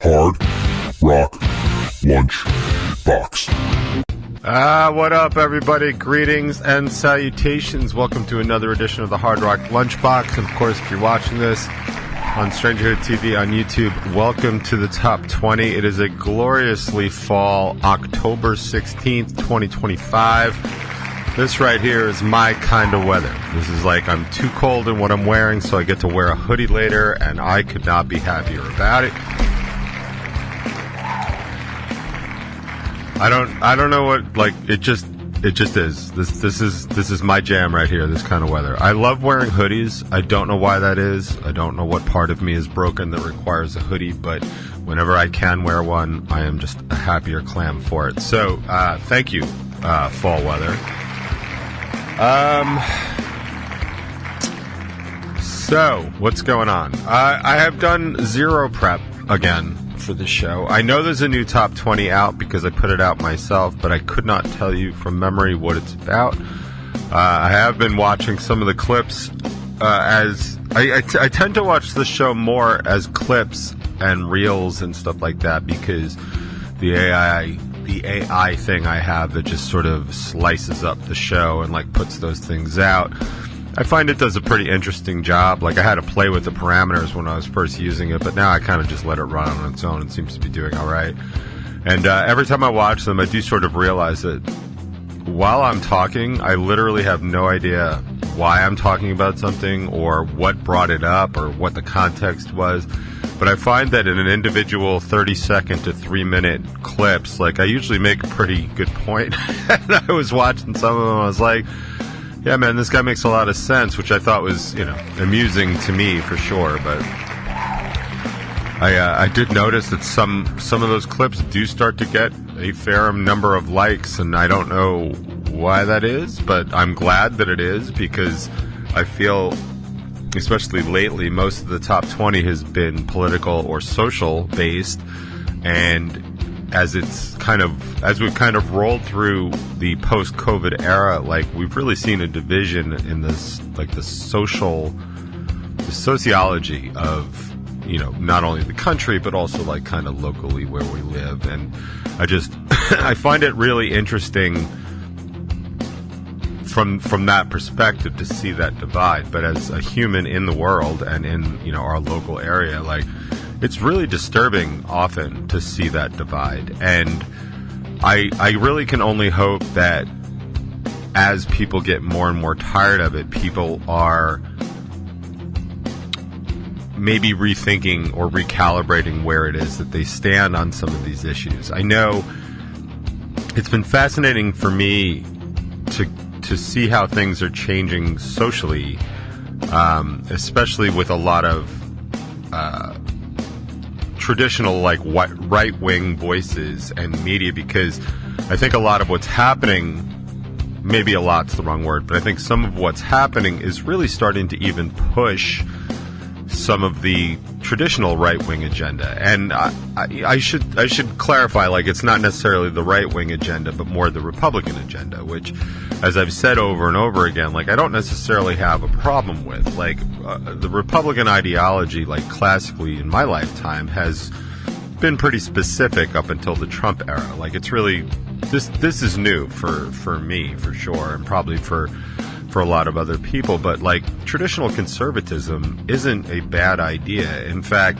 Hard Rock Lunchbox. What up, everybody? Greetings and salutations. Welcome to another edition of the Hard Rock Lunchbox. And of course, if you're watching this on Strangerhood TV on YouTube, welcome to the top 20. It is a gloriously fall October 16th, 2025. This right here is my kind of weather. This is like I'm too cold in what I'm wearing, so I get to wear a hoodie later, and I could not be happier about it. I don't know what, like, it just is. This is my jam right here, this kind of weather. I love wearing hoodies. I don't know why that is. I don't know what part of me is broken that requires a hoodie, but whenever I can wear one, I am just a happier clam for it. So, thank you, fall weather. So, what's going on? I have done zero prep again for the show. I know there's a new top 20 out because I put it out myself, but I could not tell you from memory what it's about. I have been watching some of the clips as I tend to watch the show more as clips and reels and stuff like that, because the AI thing I have that just sort of slices up the show and like puts those things out, I find it does a pretty interesting job. Like, I had to play with the parameters when I was first using it, but now I kind of just let it run on its own and seems to be doing all right. And every time I watch them, I do sort of realize that while I'm talking, I literally have no idea why I'm talking about something or what brought it up or what the context was. But I find that in an individual 30-second to 3-minute clips, like, I usually make a pretty good point. And I was watching some of them, I was like, yeah, man, this guy makes a lot of sense, which I thought was, amusing to me for sure. But I did notice that some of those clips do start to get a fair number of likes, and I don't know why that is, but I'm glad that it is, because I feel, especially lately, most of the top 20 has been political or social based, and as we've kind of rolled through the post-COVID era, like, we've really seen a division in this, like, the sociology of, not only the country, but also, like, kind of locally where we live. And I find it really interesting from that perspective to see that divide. But as a human in the world and in, our local area, like, it's really disturbing often to see that divide. And I really can only hope that as people get more and more tired of it, people are maybe rethinking or recalibrating where it is that they stand on some of these issues. I know it's been fascinating for me to see how things are changing socially, especially with a lot of traditional, like, right-wing voices and media, because I think a lot of what's happening, maybe a lot's the wrong word, but I think some of what's happening is really starting to even push some of the traditional right-wing agenda. And I should clarify, like, it's not necessarily the right-wing agenda, but more the Republican agenda, which, as I've said over and over again, like, I don't necessarily have a problem with. Like, the Republican ideology, like, classically in my lifetime, has been pretty specific up until the Trump era. Like, it's really, this is new for me, for sure, and probably for a lot of other people. But, like, traditional conservatism isn't a bad idea. In fact,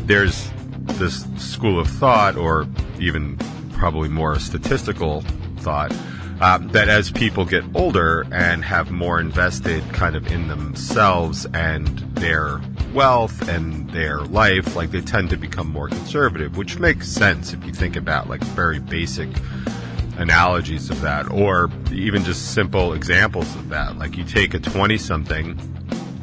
there's this school of thought, or even probably more statistical thought, that as people get older and have more invested kind of in themselves and their wealth and their life, like, they tend to become more conservative, which makes sense if you think about, like, very basic analogies of that, or even just simple examples of that. Like, you take a 20-something,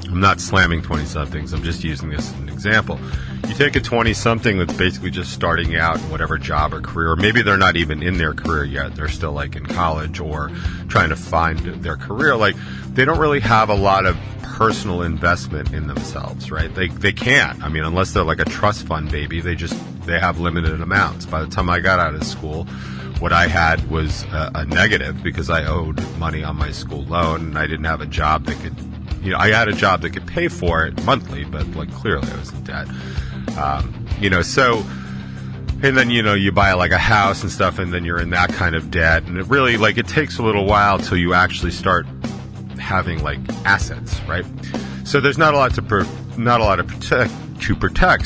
I'm not slamming 20-somethings, I'm just using this as an example. You take a 20-something that's basically just starting out in whatever job or career, or maybe they're not even in their career yet, they're still, like, in college or trying to find their career. Like, they don't really have a lot of personal investment in themselves, right? They can't. I mean, unless they're like a trust fund baby, they have limited amounts. By the time I got out of school, what I had was a negative, because I owed money on my school loan, and I didn't have a job that could, I had a job that could pay for it monthly, but, like, clearly I was in debt. So, and then, you buy like a house and stuff, and then you're in that kind of debt. And it really, like, it takes a little while till you actually start having like assets, right? So there's not a lot to protect.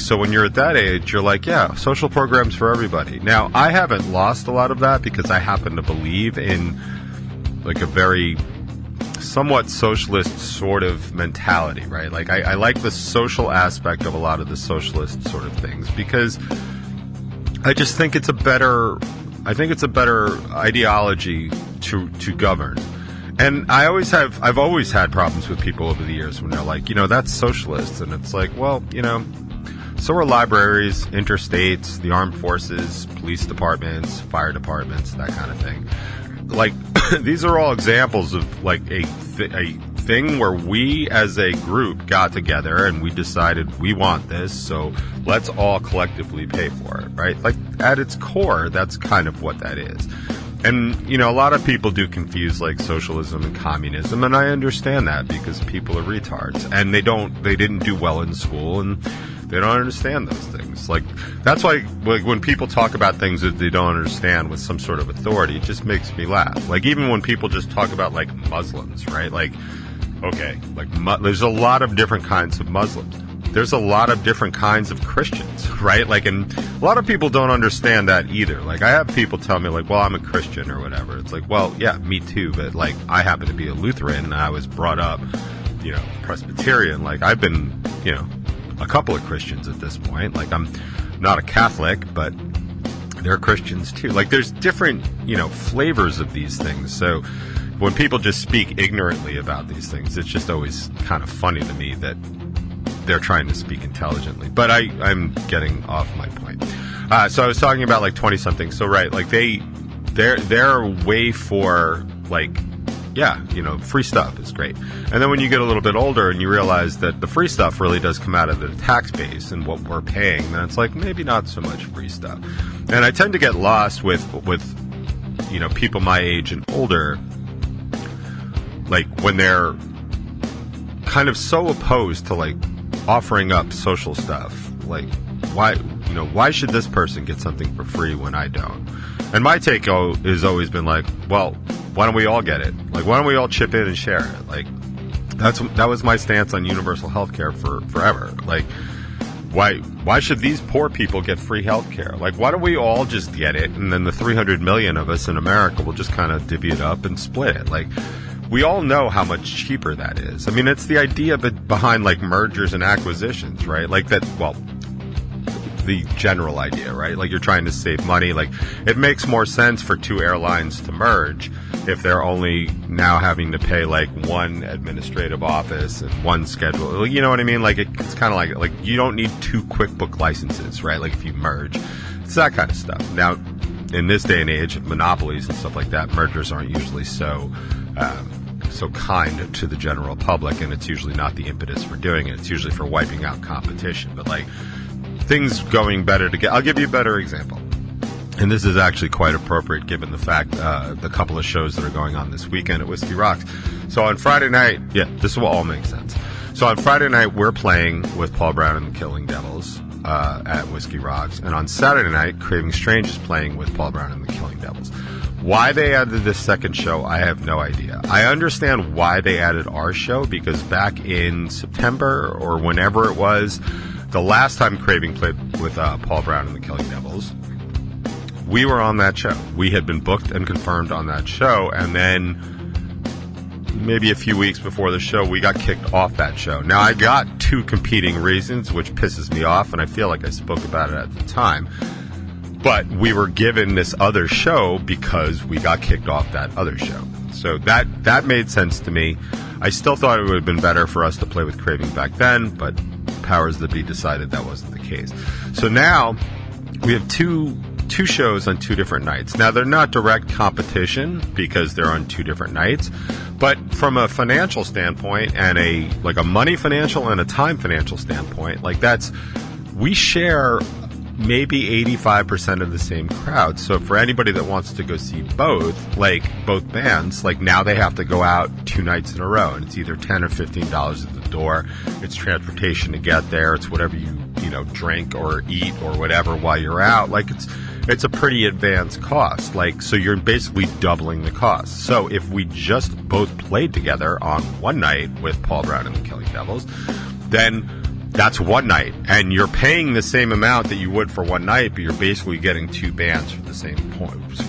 So when you're at that age, you're like, yeah, social programs for everybody. Now, I haven't lost a lot of that because I happen to believe in like a very somewhat socialist sort of mentality, right? Like I like the social aspect of a lot of the socialist sort of things because I just think it's a better ideology to govern. And I've always had problems with people over the years when they're like, that's socialist. And it's like, well, so are libraries, interstates, the armed forces, police departments, fire departments, that kind of thing. Like, these are all examples of like a thing where we as a group got together and we decided we want this, so let's all collectively pay for it, right? Like, at its core, that's kind of what that is. And, a lot of people do confuse like socialism and communism, and I understand that because people are retards and they didn't do well in school and they don't understand those things. Like, that's why when people talk about things that they don't understand with some sort of authority, it just makes me laugh. Like, even when people just talk about like Muslims, right? Like, okay, like there's a lot of different kinds of Muslims. There's a lot of different kinds of Christians, right? Like, and a lot of people don't understand that either. Like, I have people tell me, like, well, I'm a Christian or whatever. It's like, well, yeah, me too, but, like, I happen to be a Lutheran, and I was brought up, Presbyterian. Like, I've been, a couple of Christians at this point. Like, I'm not a Catholic, but they're Christians too. Like, there's different, flavors of these things. So when people just speak ignorantly about these things, it's just always kind of funny to me that they're trying to speak intelligently. But I'm getting off my point. So I was talking about like 20-somethings. So right, like they're way for like, yeah, free stuff is great. And then when you get a little bit older and you realize that the free stuff really does come out of the tax base and what we're paying, then it's like maybe not so much free stuff. And I tend to get lost with people my age and older, like when they're kind of so opposed to like offering up social stuff. Like, why should this person get something for free when I don't? And my take has always been like, well, why don't we all get it? Like, why don't we all chip in and share it? Like, that was my stance on universal health care forever. Like, why should these poor people get free health care? Like, why don't we all just get it, and then the 300 million of us in America will just kind of divvy it up and split it? Like, we all know how much cheaper that is. I mean, it's the idea behind like mergers and acquisitions, right? Like that, well, the general idea, right? Like, you're trying to save money. Like, it makes more sense for two airlines to merge if they're only now having to pay like one administrative office and one schedule. You know what I mean? Like, it's kind of like you don't need two QuickBook licenses, right? Like, if you merge, it's that kind of stuff. Now, in this day and age of monopolies and stuff like that, mergers aren't usually so kind to the general public, and it's usually not the impetus for doing it. It's usually for wiping out competition. But like, things going better together. I'll give you a better example. And this is actually quite appropriate given the fact, the couple of shows that are going on this weekend at Whiskey Rocks. So on Friday night, yeah, this will all make sense. So on Friday night, we're playing with Paul Brown and the Killing Devils, at Whiskey Rocks. And on Saturday night, Craving Strange is playing with Paul Brown and the Killing Devils. Why they added this second show, I have no idea. I understand why they added our show, because back in September or whenever it was, the last time Craving played with Paul Brown and the Killing Devils, we were on that show. We had been booked and confirmed on that show, and then maybe a few weeks before the show, we got kicked off that show. Now, I got two competing reasons, which pisses me off, and I feel like I spoke about it at the time. But we were given this other show because we got kicked off that other show. So that made sense to me. I still thought it would have been better for us to play with Craving back then, but powers that be decided that wasn't the case. So now we have two shows on two different nights. Now, they're not direct competition because they're on two different nights, but from a financial standpoint and a money financial and a time financial standpoint, like we share maybe 85% of the same crowd. So for anybody that wants to go see both bands, like now they have to go out 2 nights in a row, and it's either $10 or $15 at the door. It's transportation to get there. It's whatever you drink or eat or whatever while you're out. Like it's a pretty advanced cost. Like, so you're basically doubling the cost. So if we just both played together on one night with Paul Brown and the Killing Devils, then that's one night, and you're paying the same amount that you would for one night, but you're basically getting 2 bands for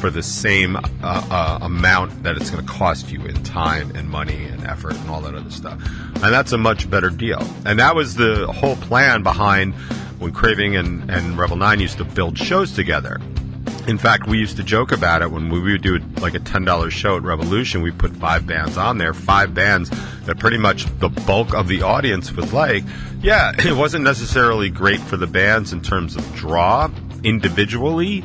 the same amount that it's going to cost you in time and money and effort and all that other stuff. And that's a much better deal. And that was the whole plan behind when Craving and Rebel 9 used to build shows together. In fact, we used to joke about it when we would do like a $10 show at Revolution. We put 5 bands on there, 5 bands that pretty much the bulk of the audience was like. Yeah, it wasn't necessarily great for the bands in terms of draw individually,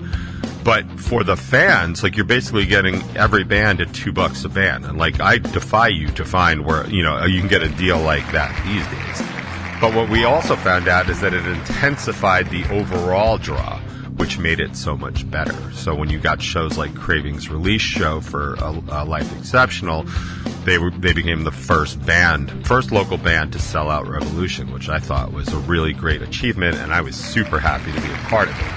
but for the fans, like you're basically getting every band at $2 a band. And like I defy you to find where, you can get a deal like that these days. But what we also found out is that it intensified the overall draw, which made it so much better. So when you got shows like Craving's release show for a Life Exceptional, they became the first local band to sell out Revolution, which I thought was a really great achievement, and I was super happy to be a part of it.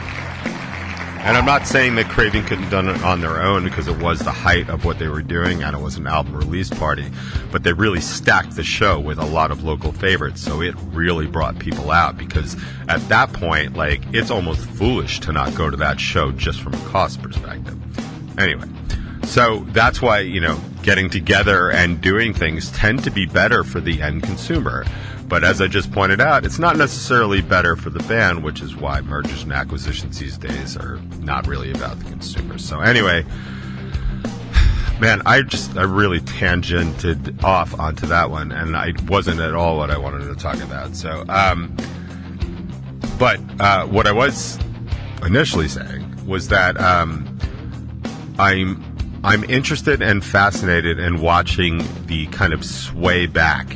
And I'm not saying that Craving couldn't have done it on their own, because it was the height of what they were doing and it was an album release party, but they really stacked the show with a lot of local favorites, so it really brought people out, because at that point, like, it's almost foolish to not go to that show just from a cost perspective. Anyway, so that's why, getting together and doing things tend to be better for the end consumer. But as I just pointed out, it's not necessarily better for the band, which is why mergers and acquisitions these days are not really about the consumer. So anyway, man, I really tangented off onto that one, and I wasn't at all what I wanted to talk about. So, but what I was initially saying was that I'm interested and fascinated in watching the kind of sway back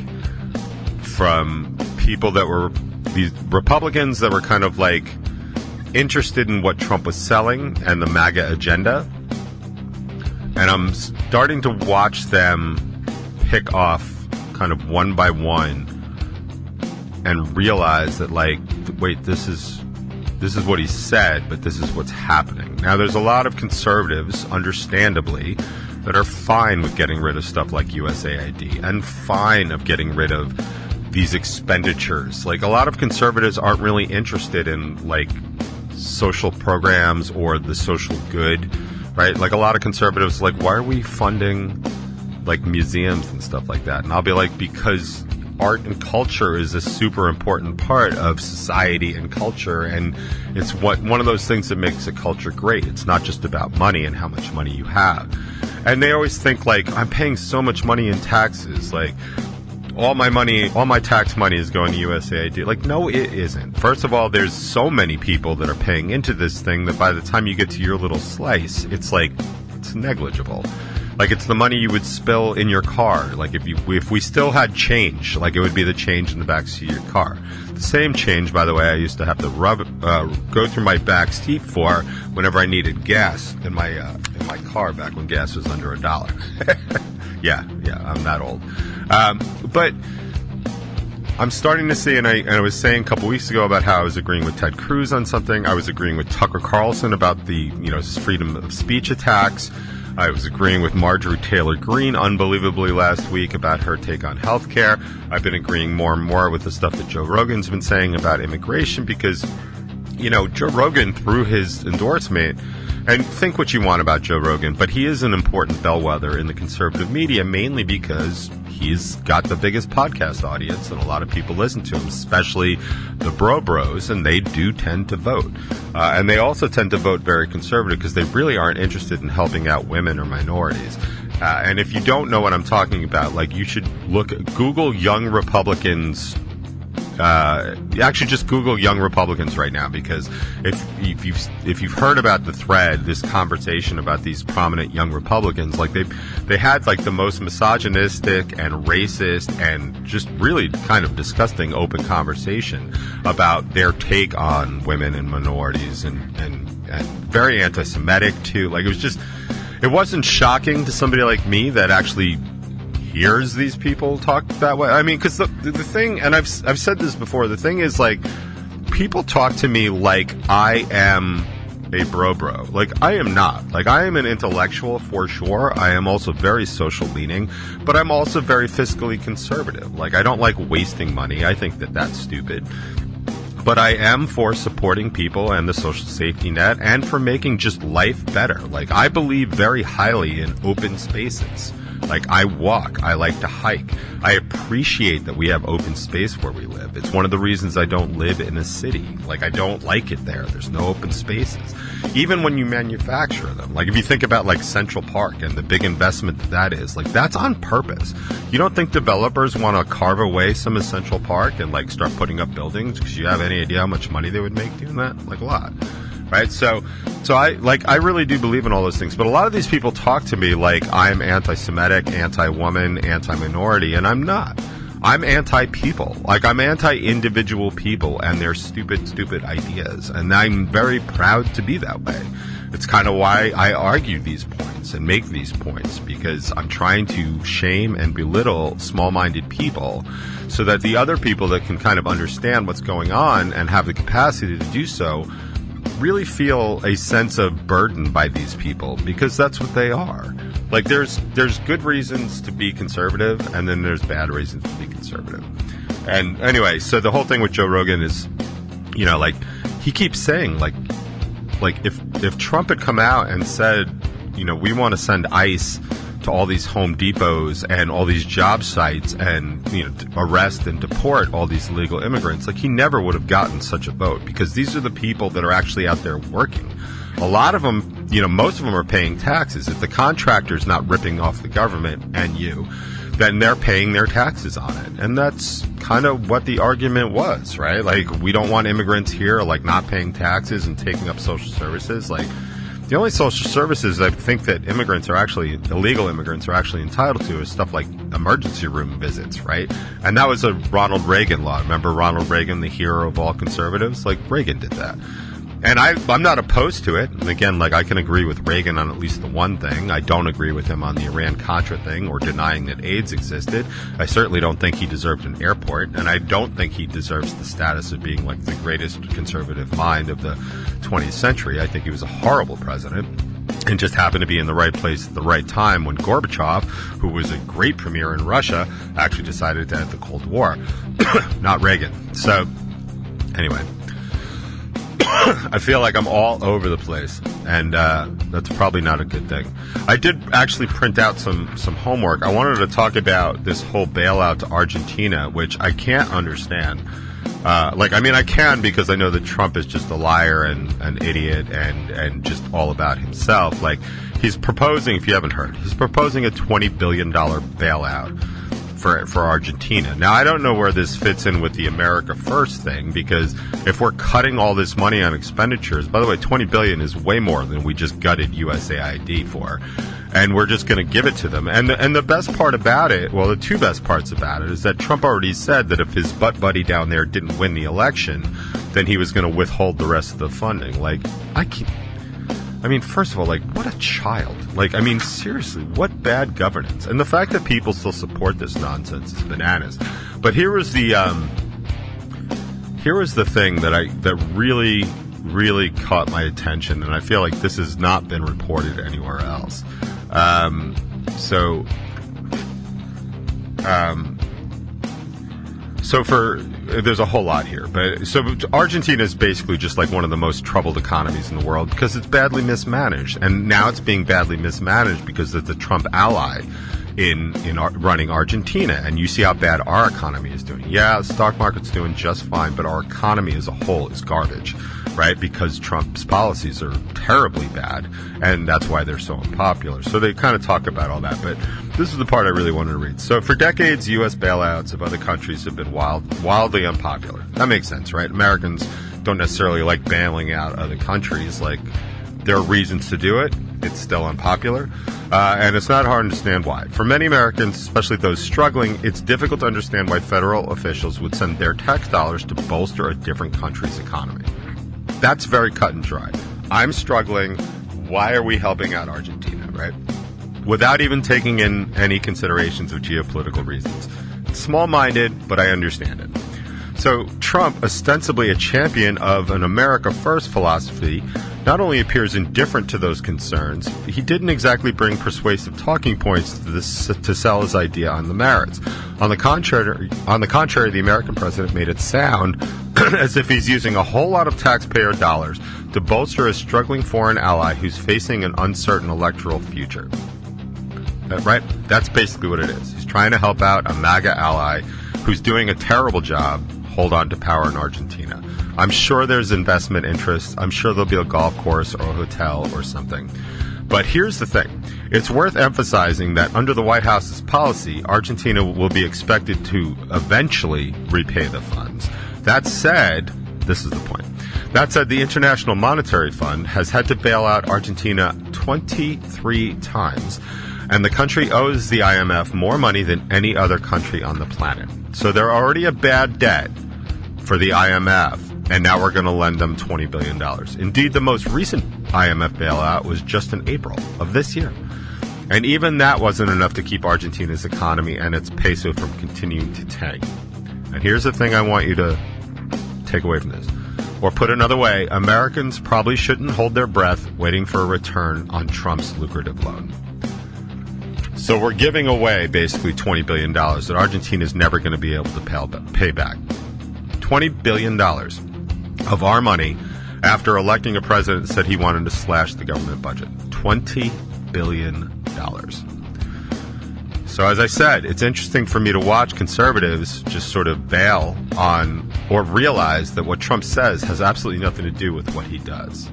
from people that were these Republicans that were kind of like interested in what Trump was selling and the MAGA agenda. And I'm starting to watch them pick off kind of one by one and realize that, like, wait, this is what he said, but this is what's happening. Now, there's a lot of conservatives, understandably, that are fine with getting rid of stuff like USAID and fine of getting rid of these expenditures. Like, a lot of conservatives aren't really interested in, like, social programs or the social good, right? Like, a lot of conservatives, like, why are we funding, like, museums and stuff like that? And I'll be like, because art and culture is a super important part of society and culture, and it's one of those things that makes a culture great. It's not just about money and how much money you have. And they always think, like, I'm paying so much money in taxes, like, all my tax money is going to USAID. Like, no, it isn't. First of all, there's so many people that are paying into this thing that by the time you get to your little slice, it's like, it's negligible. Like, it's the money you would spill in your car. Like, if we still had change, like, it would be the change in the backseat of your car. The same change, by the way, I used to have to go through my back seat for whenever I needed gas in my car back when gas was under $1. Yeah, I'm that old. But I'm starting to see, and I was saying a couple weeks ago about how I was agreeing with Ted Cruz on something. I was agreeing with Tucker Carlson about the, freedom of speech attacks. I was agreeing with Marjorie Taylor Greene unbelievably last week about her take on healthcare. I've been agreeing more and more with the stuff that Joe Rogan's been saying about immigration because, Joe Rogan, through his endorsement, and think what you want about Joe Rogan, but he is an important bellwether in the conservative media, mainly because he's got the biggest podcast audience and a lot of people listen to him, especially the bros, and they do tend to vote. And they also tend to vote very conservative because they really aren't interested in helping out women or minorities. And if you don't know what I'm talking about, like, you should Google young Republicans Actually, just Google young Republicans right now, because if you've heard about the thread, this conversation about these prominent young Republicans, like they had like the most misogynistic and racist and just really kind of disgusting open conversation about their take on women and minorities, and very anti-Semitic too. Like it wasn't shocking to somebody like me that actually hears these people talk that way. I mean, because the thing, and I've said this before, the thing is, like, people talk to me like I am a bro. Like, I am not. Like, I am an intellectual for sure. I am also very social leaning, but I'm also very fiscally conservative. Like, I don't like wasting money. I think that that's stupid. But I am for supporting people and the social safety net, and for making just life better. Like, I believe very highly in open spaces. Like, I walk, I like to hike. I appreciate that we have open space where we live. It's one of the reasons I don't live in a city. Like, I don't like it there. There's no open spaces. Even when you manufacture them. Like, if you think about, like, Central Park and the big investment that is, like, that's on purpose. You don't think developers want to carve away some of Central Park and, like, start putting up buildings because you have any idea how much money they would make doing that? Like, a lot. Right? So I really do believe in all those things. But a lot of these people talk to me like I'm anti-Semitic, anti-woman, anti-minority, and I'm not. I'm anti-people. Like, I'm anti-individual people and their stupid ideas. And I'm very proud to be that way. It's kind of why I argue these points and make these points, because I'm trying to shame and belittle small-minded people so that the other people that can kind of understand what's going on and have the capacity to do so really feel a sense of burden by these people, because that's what they are. Like, there's good reasons to be conservative, and then there's bad reasons to be conservative. And anyway, so the whole thing with Joe Rogan is, you know, like, he keeps saying, like if Trump had come out and said, you know, we want to send ICE to all these Home Depots and all these job sites and, you know, arrest and deport all these illegal immigrants, like, he never would have gotten such a vote, because these are the people that are actually out there working. A lot of them, you know, most of them are paying taxes. If the contractor's not ripping off the government and you, then they're paying their taxes on it. And that's kind of what the argument was, right? Like, we don't want immigrants here, like, not paying taxes and taking up social services. Like, the only social services I think that illegal immigrants are actually entitled to is stuff like emergency room visits, right? And that was a Ronald Reagan law. Remember Ronald Reagan, the hero of all conservatives? Like, Reagan did that. And I'm not opposed to it. And again, like, I can agree with Reagan on at least the one thing. I don't agree with him on the Iran-Contra thing or denying that AIDS existed. I certainly don't think he deserved an airport. And I don't think he deserves the status of being, like, the greatest conservative mind of the 20th century. I think he was a horrible president and just happened to be in the right place at the right time when Gorbachev, who was a great premier in Russia, actually decided to end the Cold War. Not Reagan. So, anyway. I feel like I'm all over the place, and that's probably not a good thing. I did actually print out some homework. I wanted to talk about this whole bailout to Argentina, which I can't understand. I can, because I know that Trump is just a liar and an idiot and just all about himself. Like, he's proposing, if you haven't heard, he's proposing a $20 billion bailout for Argentina. Now, I don't know where this fits in with the America First thing, because if we're cutting all this money on expenditures, by the way, $20 billion is way more than we just gutted USAID for, and we're just going to give it to them. And the best part about it, well, the two best parts about it, is that Trump already said that if his butt buddy down there didn't win the election, then he was going to withhold the rest of the funding. Like, first of all, like, what a child. Like, seriously, what bad governance. And the fact that people still support this nonsense is bananas. But here was the thing that really, really caught my attention, and I feel like this has not been reported anywhere else. There's a whole lot here, but so Argentina is basically just like one of the most troubled economies in the world because it's badly mismanaged, and now it's being badly mismanaged because it's a Trump ally. running Argentina, and you see how bad our economy is doing. Yeah, the stock market's doing just fine, but our economy as a whole is garbage, right? Because Trump's policies are terribly bad, and that's why they're so unpopular. So they kind of talk about all that, but this is the part I really wanted to read. So for decades, U.S. bailouts of other countries have been wildly unpopular. That makes sense, right? Americans don't necessarily like bailing out other countries. Like, there are reasons to do it. It's still unpopular. And it's not hard to understand why. For many Americans, especially those struggling, it's difficult to understand why federal officials would send their tax dollars to bolster a different country's economy. That's very cut and dry. I'm struggling. Why are we helping out Argentina, right? Without even taking in any considerations of geopolitical reasons. It's small-minded, but I understand it. So Trump, ostensibly a champion of an America First philosophy, not only appears indifferent to those concerns, he didn't exactly bring persuasive talking points to sell his idea on the merits. On the contrary, the American president made it sound as if he's using a whole lot of taxpayer dollars to bolster a struggling foreign ally who's facing an uncertain electoral future. Right? That's basically what it is. He's trying to help out a MAGA ally who's doing a terrible job hold on to power in Argentina. I'm sure there's investment interest. I'm sure there'll be a golf course or a hotel or something. But here's the thing. It's worth emphasizing that under the White House's policy, Argentina will be expected to eventually repay the funds. That said, this is the point. That said, the International Monetary Fund has had to bail out Argentina 23 times, and the country owes the IMF more money than any other country on the planet. So they're already a bad debt for the IMF, and now we're going to lend them $20 billion. Indeed, the most recent IMF bailout was just in April of this year. And even that wasn't enough to keep Argentina's economy and its peso from continuing to tank. And here's the thing I want you to take away from this. Or put another way, Americans probably shouldn't hold their breath waiting for a return on Trump's lucrative loan. So we're giving away basically $20 billion that Argentina is never going to be able to pay back. $20 billion of our money after electing a president that said he wanted to slash the government budget. $20 billion. So as I said, it's interesting for me to watch conservatives just sort of bail on or realize that what Trump says has absolutely nothing to do with what he does.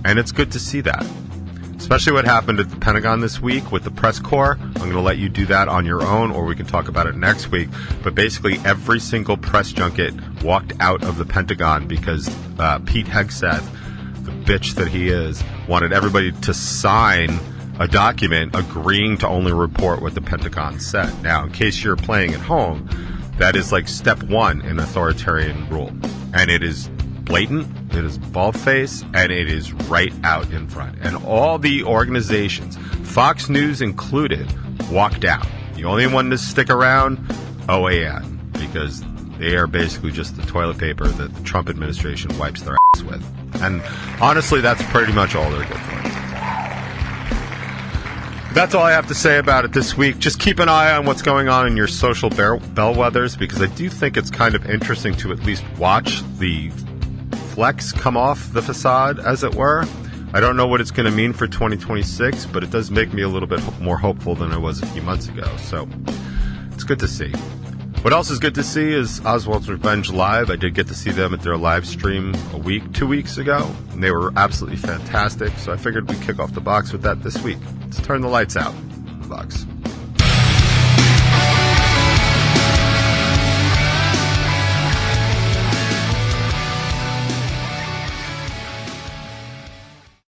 And it's good to see that. Especially what happened at the Pentagon this week with the press corps. I'm going to let you do that on your own, or we can talk about it next week. But basically, every single press junket walked out of the Pentagon because Pete Hegseth, the bitch that he is, wanted everybody to sign a document agreeing to only report what the Pentagon said. Now, in case you're playing at home, that is like step one in authoritarian rule. And it is blatant, it is bald-faced, and it is right out in front. And all the organizations, Fox News included, walked out. The only one to stick around, OAN, because they are basically just the toilet paper that the Trump administration wipes their ass with. And honestly, that's pretty much all they're good for. That's all I have to say about it this week. Just keep an eye on what's going on in your social bellwethers, because I do think it's kind of interesting to at least watch the flex come off the facade, as it were. I don't know what it's going to mean for 2026, but it does make me a little bit more hopeful than I was a few months ago. So it's good to see. What else is good to see is Oswald's Revenge Live. I did get to see them at their live stream 2 weeks ago, and they were absolutely fantastic. So I figured we'd kick off the box with that this week. Let's turn the lights out. The box.